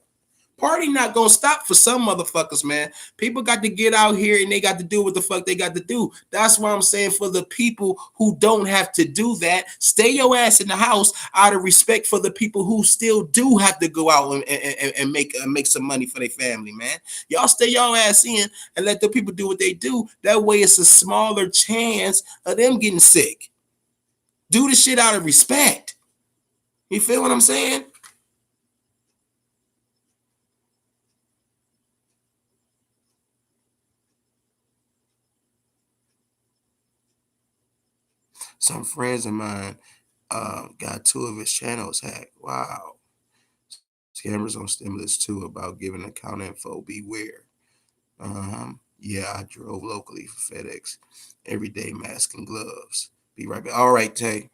Party not gonna stop for some motherfuckers, man. People got to get out here and they got to do what the fuck they got to do. That's why I'm saying for the people who don't have to do that, stay your ass in the house out of respect for the people who still do have to go out and make some money for their family, man. Y'all stay your ass in and let the people do what they do. That way it's a smaller chance of them getting sick. Do the shit out of respect. You feel what I'm saying? Some friends of mine got two of his channels hacked. Wow. Scammers on stimulus too about giving account info. Beware. Yeah, I drove locally for FedEx. Everyday mask and gloves. Be right back. All right, Tay.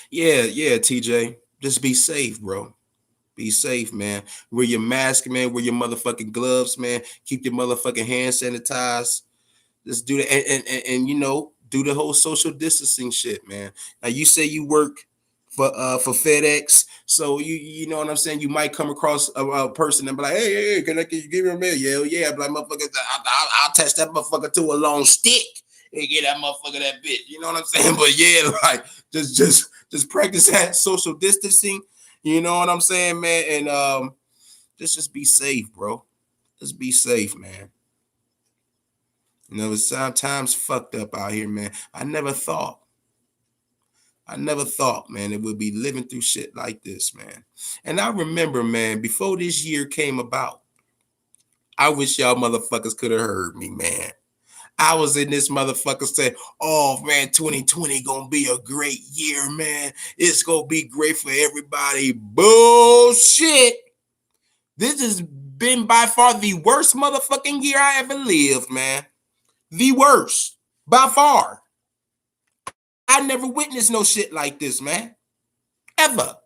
Yeah, TJ. Just be safe, bro. Be safe, man. Wear your mask, man. Wear your motherfucking gloves, man. Keep your motherfucking hands sanitized. Just do that and do the whole social distancing shit, man. Now you say you work for FedEx, so you know what I'm saying. You might come across a person and be like, hey, can you give me a mail? Yeah. I'm like, motherfucker, I'll attach that motherfucker to a long stick and get that motherfucker that bitch. You know what I'm saying? But yeah, like just practice that social distancing. You know what I'm saying, man? And just be safe, bro. Just be safe, man. You know, it's sometimes fucked up out here, man. I never thought, man, it would be living through shit like this, man. And I remember, man, before this year came about, I wish y'all motherfuckers could have heard me, man. I was in this motherfucker saying, oh man, 2020 gonna be a great year, man. It's gonna be great for everybody. Bullshit. This has been by far the worst motherfucking year I ever lived, man. The worst. By far. I never witnessed no shit like this, man. Ever.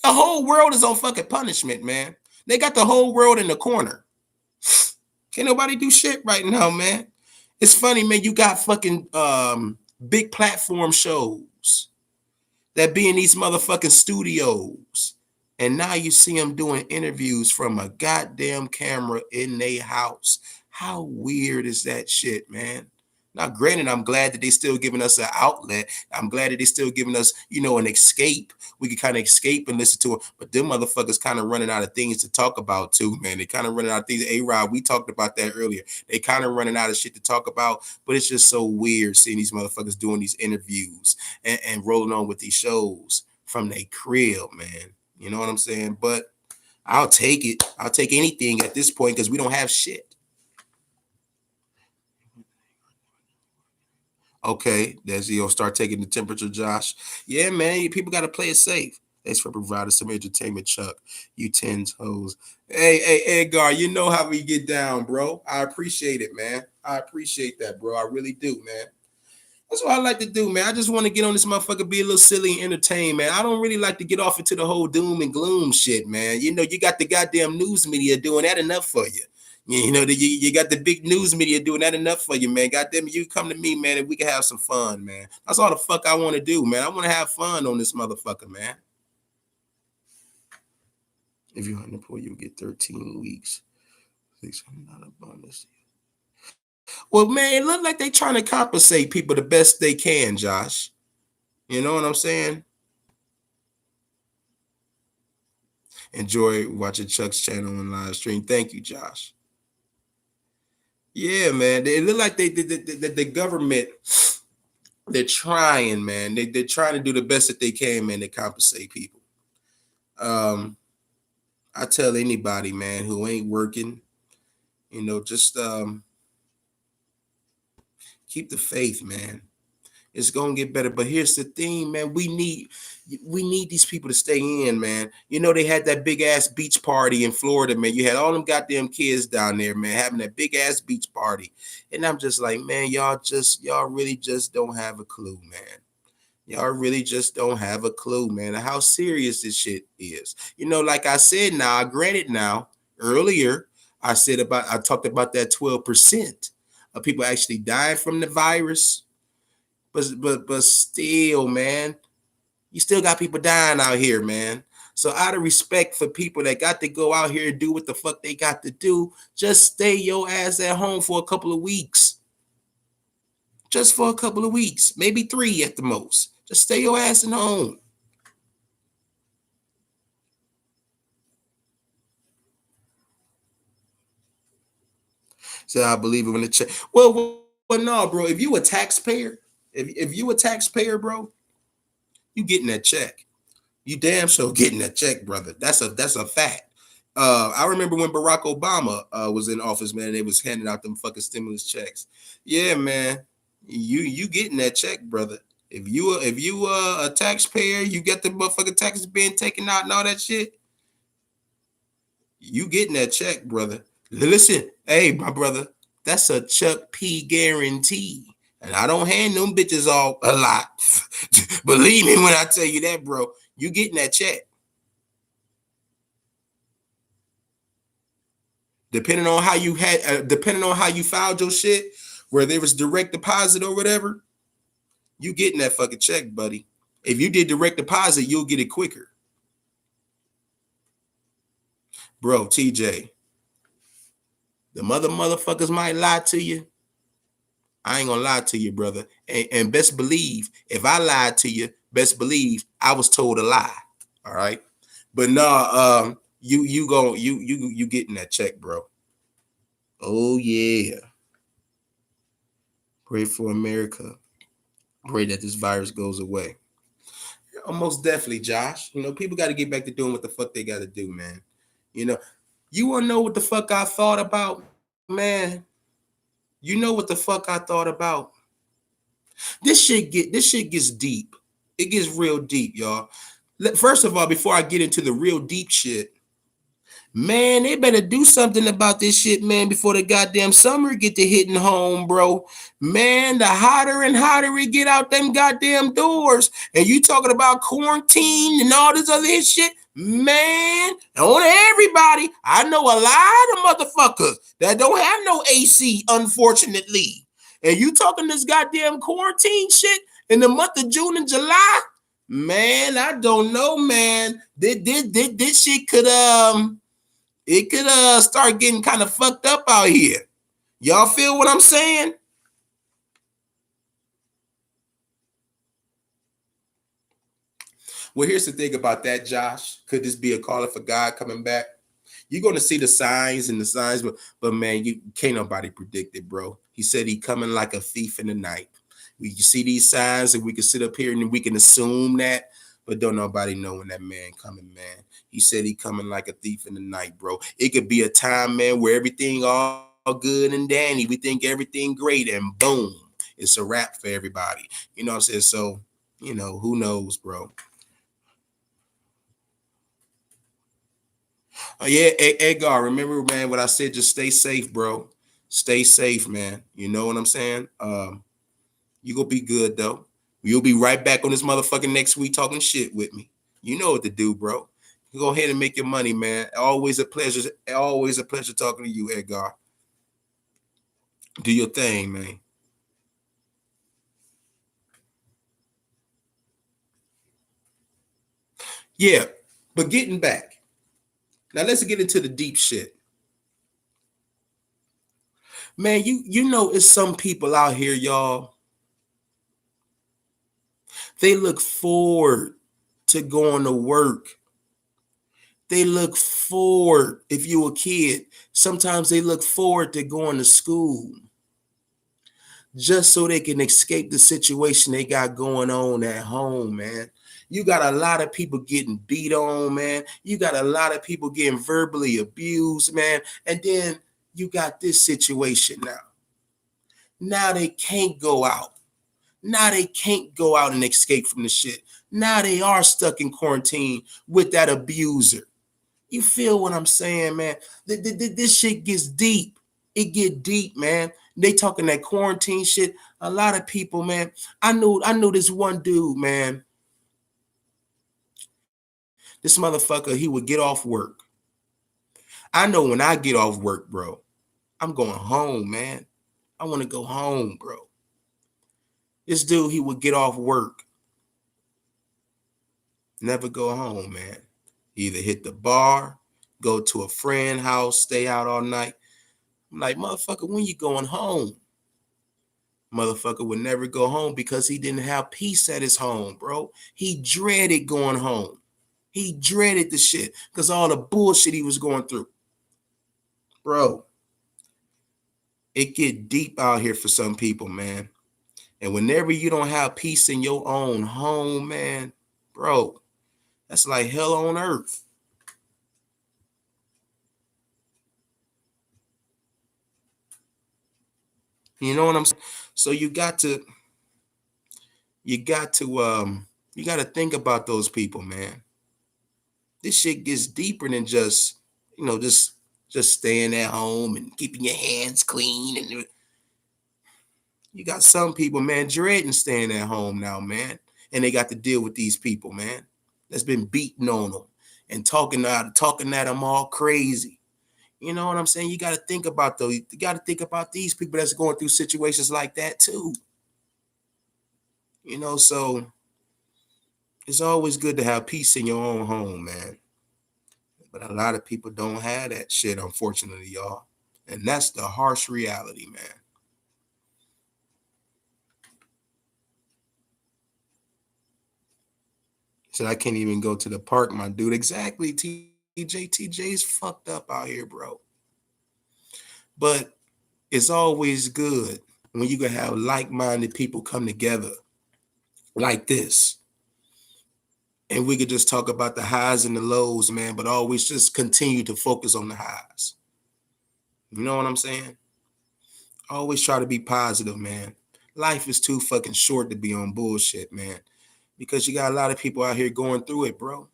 The whole world is on fucking punishment, man. They got the whole world in the corner. Can't nobody do shit right now, man. It's funny, man. You got fucking big platform shows that be in these motherfucking studios. And now you see them doing interviews from a goddamn camera in their house. How weird is that shit, man? Now, granted, I'm glad that they still giving us an outlet. I'm glad that they still giving us, you know, an escape. We can kind of escape and listen to it. But them motherfuckers kind of running out of things to talk about too, man. They kind of running out of things. A-Rod, we talked about that earlier. They kind of running out of shit to talk about. But it's just so weird seeing these motherfuckers doing these interviews and rolling on with these shows from their crib, man. You know what I'm saying? But I'll take it. I'll take anything at this point because we don't have shit. Okay, that's you'll start taking the temperature, Josh. Yeah, man, people got to play it safe. Thanks for providing some entertainment, Chuck. You tens hoes. Hey, Edgar, you know how we get down, bro. I appreciate it, man. I appreciate that, bro. I really do, man. That's what I like to do, man. I just want to get on this motherfucker, be a little silly and entertain, man. I don't really like to get off into the whole doom and gloom shit, man. You know, you got the goddamn news media doing that enough for you. You know, you got the big news media doing that enough for you, man. Goddamn, you come to me, man, and we can have some fun, man. That's all the fuck I want to do, man. I want to have fun on this motherfucker, man. If you're unemployed, you'll get 13 weeks. $600 bonus. Well, man, it look like they trying to compensate people the best they can, Josh. You know what I'm saying? Enjoy watching Chuck's channel and live stream. Thank you, Josh. Yeah, man. It look like the government, they're trying, man. They're trying to do the best that they can, man, to compensate people. I tell anybody, man, who ain't working, you know, just keep the faith, man. It's gonna get better. But here's the thing, man. We need these people to stay in, man. You know, they had that big ass beach party in Florida, man. You had all them goddamn kids down there, man, having that big ass beach party. And I'm just like, man, y'all really just don't have a clue, man. Y'all really just don't have a clue, man, how serious this shit is. You know, like I said now, granted now, earlier, I talked about that 12% of people actually dying from the virus. But still, man, you still got people dying out here, man. So out of respect for people that got to go out here and do what the fuck they got to do, just stay your ass at home for a couple of weeks. Just for a couple of weeks, maybe 3 at the most. Just stay your ass at home. So I believe it when the check. Well, no, bro. If you a taxpayer, if you a taxpayer, bro, you getting that check. You damn sure getting that check, brother. That's a fact. I remember when Barack Obama was in office, man. They was handing out them fucking stimulus checks. Yeah, man. You getting that check, brother. If you a taxpayer, you get the motherfucking taxes being taken out and all that shit. You getting that check, brother. Listen, hey, my brother, that's a Chuck P guarantee. And I don't hand them bitches off a lot. Believe me when I tell you that, bro. You getting that check. Depending on how you filed your shit, whether it was direct deposit or whatever, you getting that fucking check, buddy. If you did direct deposit, you'll get it quicker. Bro, TJ, the motherfuckers might lie to you. I ain't gonna lie to you, brother. And best believe, if I lied to you, best believe I was told a lie. All right. But no, you getting that check, bro. Oh yeah. Pray for America. Pray that this virus goes away. Almost definitely, Josh. People got to get back to doing what the fuck they got to do, man. You know, you want to know what the fuck I thought about, man? You know what the fuck I thought about? This shit gets deep. It gets real deep, y'all. First of all, before I get into the real deep shit, man, they better do something about this shit, man, before the goddamn summer get to hitting home, bro. Man, the hotter and hotter we get out them goddamn doors. And you talking about quarantine and all this other shit, man, on everybody. I know a lot of motherfuckers that don't have no AC, unfortunately. And you talking this goddamn quarantine shit in the month of June and July? Man, I don't know, man. This shit could it could start getting kind of fucked up out here. Y'all feel what I'm saying? Well, here's the thing about that, Josh. Could this be a calling for God coming back? You're gonna see the signs and the signs, but man, you can't nobody predict it, bro. He said he coming like a thief in the night. We can see these signs and we can sit up here and we can assume that, but don't nobody know when that man coming, man. He said he coming like a thief in the night, bro. It could be a time, man, where everything all good and dandy. We think everything great, and boom, it's a wrap for everybody. You know what I'm saying? So, who knows, bro? Yeah, Edgar, remember, man, what I said? Just stay safe, bro. Stay safe, man. You know what I'm saying? You gonna be good though. You'll be right back on this motherfucking next week talking shit with me. You know what to do, bro. Go ahead and make your money, man. Always a pleasure. Always a pleasure talking to you, Edgar. Do your thing, man. Yeah, but getting back. Now let's get into the deep shit. Man, you know it's some people out here, y'all. They look forward to going to work. They look forward, if you a kid, sometimes they look forward to going to school just so they can escape the situation they got going on at home, man. You got a lot of people getting beat on, man. You got a lot of people getting verbally abused, man. And then you got this situation now. Now they can't go out. Now they can't go out and escape from the shit. Now they are stuck in quarantine with that abuser. You feel what I'm saying, man? This shit gets deep. It get deep, man. They talking that quarantine shit. A lot of people, man. I knew this one dude, man. This motherfucker, he would get off work. I know when I get off work, bro, I'm going home, man. I want to go home, bro. This dude, he would get off work, never go home, man. Either hit the bar, go to a friend house, stay out all night. I'm like, motherfucker, when you going home? Motherfucker would never go home because he didn't have peace at his home, bro. He dreaded going home. He dreaded the shit because all the bullshit he was going through. Bro, it get deep out here for some people, man. And whenever you don't have peace in your own home, man, bro, that's like hell on earth. You know what I'm saying? So you got to you got to think about those people, man. This shit gets deeper than just, just staying at home and keeping your hands clean. And you got some people, man, dreading staying at home now, man. And they got to deal with these people, man, that's been beating on them and talking at them all crazy. You know what I'm saying? You got to think about those. You got to think about these people that's going through situations like that too. So it's always good to have peace in your own home, man. But a lot of people don't have that shit, unfortunately, y'all. And that's the harsh reality, man. So I can't even go to the park, my dude. Exactly, TJ's fucked up out here, bro. But it's always good when you can have like-minded people come together like this. And we could just talk about the highs and the lows, man, but always just continue to focus on the highs. You know what I'm saying? Always try to be positive, man. Life is too fucking short to be on bullshit, man. Because you got a lot of people out here going through it, bro.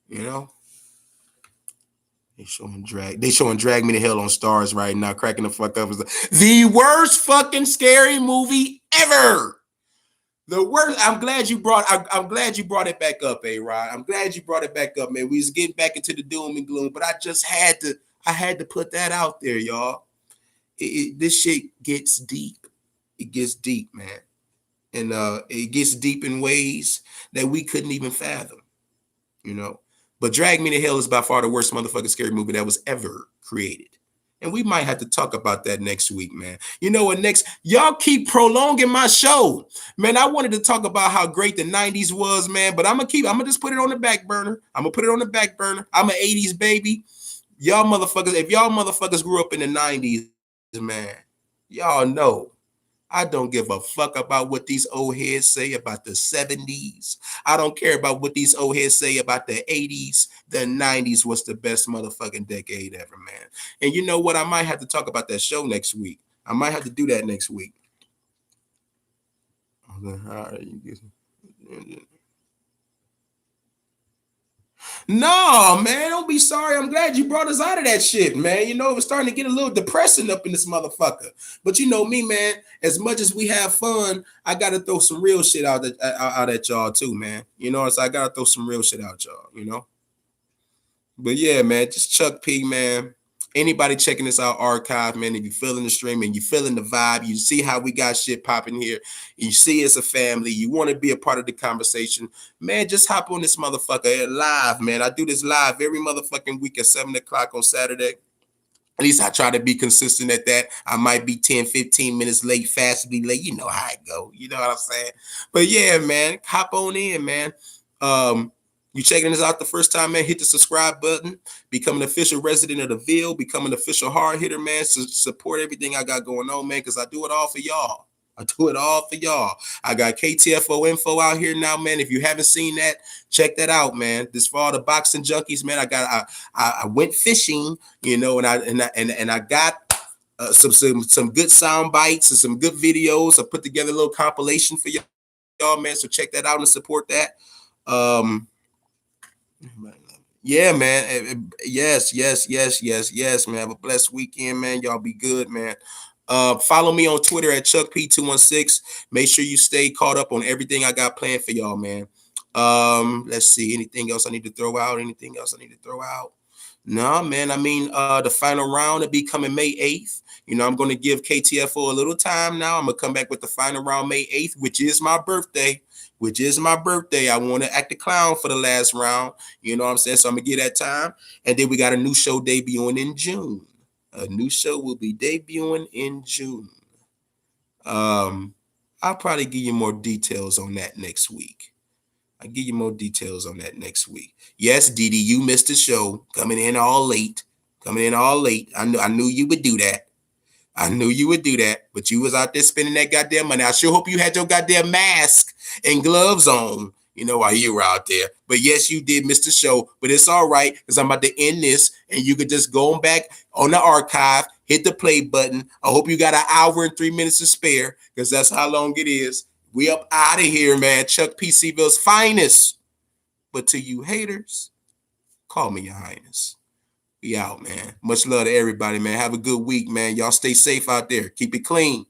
You know? They showing Drag Me to Hell on Stars right now, cracking the fuck up. The worst fucking scary movie ever. The worst. I'm glad you brought it back up, A-Rod. I'm glad you brought it back up, man. We was getting back into the doom and gloom, but I had to put that out there, y'all. This shit gets deep. It gets deep, man. And it gets deep in ways that we couldn't even fathom, you know. But Drag Me to Hell is by far the worst motherfucking scary movie that was ever created. And we might have to talk about that next week, man. You know what? Y'all keep prolonging my show. Man, I wanted to talk about how great the 90s was, man, but I'm gonna just put it on the back burner. I'm gonna put it on the back burner. I'm an 80s baby. Y'all motherfuckers, if y'all motherfuckers grew up in the 90s, man, y'all know I don't give a fuck about what these old heads say about the 70s. I don't care about what these old heads say about the 80s. The 90s was the best motherfucking decade ever, man. And you know what? I might have to talk about that show next week. I might have to do that next week. Okay, all right. No, man, don't be sorry. I'm glad you brought us out of that shit, man. You know, it was starting to get a little depressing up in this motherfucker. But you know me, man, as much as we have fun, I got to throw some real shit out at y'all too, man. You know, so I got to throw some real shit out y'all, you know? But yeah, man, just Chuck P, man. Anybody checking this out archive, man, if you feeling the stream and you feeling the vibe, you see how we got shit popping here, you see it's a family, you want to be a part of the conversation, man, just hop on this motherfucker live, man. I do this live every motherfucking week at 7 o'clock on Saturday. At least I try to be consistent at that. I might be 10, 15 minutes late, fastly late. You know how it go. You know what I'm saying? But yeah, man, hop on in, man. You checking this out the first time, man, hit the subscribe button. Become an official resident of the Ville. Become an official hard hitter, man. Support everything I got going on, man, because I do it all for y'all. I do it all for y'all. I got KTFO info out here now, man. If you haven't seen that, check that out, man. This for all the boxing junkies, man. I went fishing, you know, and I got some good sound bites and some good videos. I put together a little compilation for y'all, man. So check that out and support that. Yeah, man. Yes, man. Have a blessed weekend, man. Y'all be good, man. Follow me on Twitter at Chuck P216. Make sure you stay caught up on everything I got planned for y'all, man. Let's see. Anything else I need to throw out? No, man. I mean, the final round will be coming May 8th. You know, I'm going to give KTFO a little time now. I'm going to come back with the final round May 8th, which is my birthday. I want to act the clown for the last round. You know what I'm saying? So I'm going to get that time. And then we got a new show debuting in June. A new show will be debuting in June. I'll probably give you more details on that next week. Yes, Didi, you missed the show. Coming in all late. I knew you would do that. But you was out there spending that goddamn money. I sure hope you had your goddamn mask and gloves on, you know, while you were out there. But yes, you did miss the show. But it's all right, because I'm about to end this, and you could just go back on the archive, hit the play button. I hope you got an hour and 3 minutes to spare, because that's how long it is. We up out of here, man. Chuck P. C-Ville's finest. But to you haters, call me your highness. We out, man. Much love to everybody, man. Have a good week, man. Y'all stay safe out there. Keep it clean.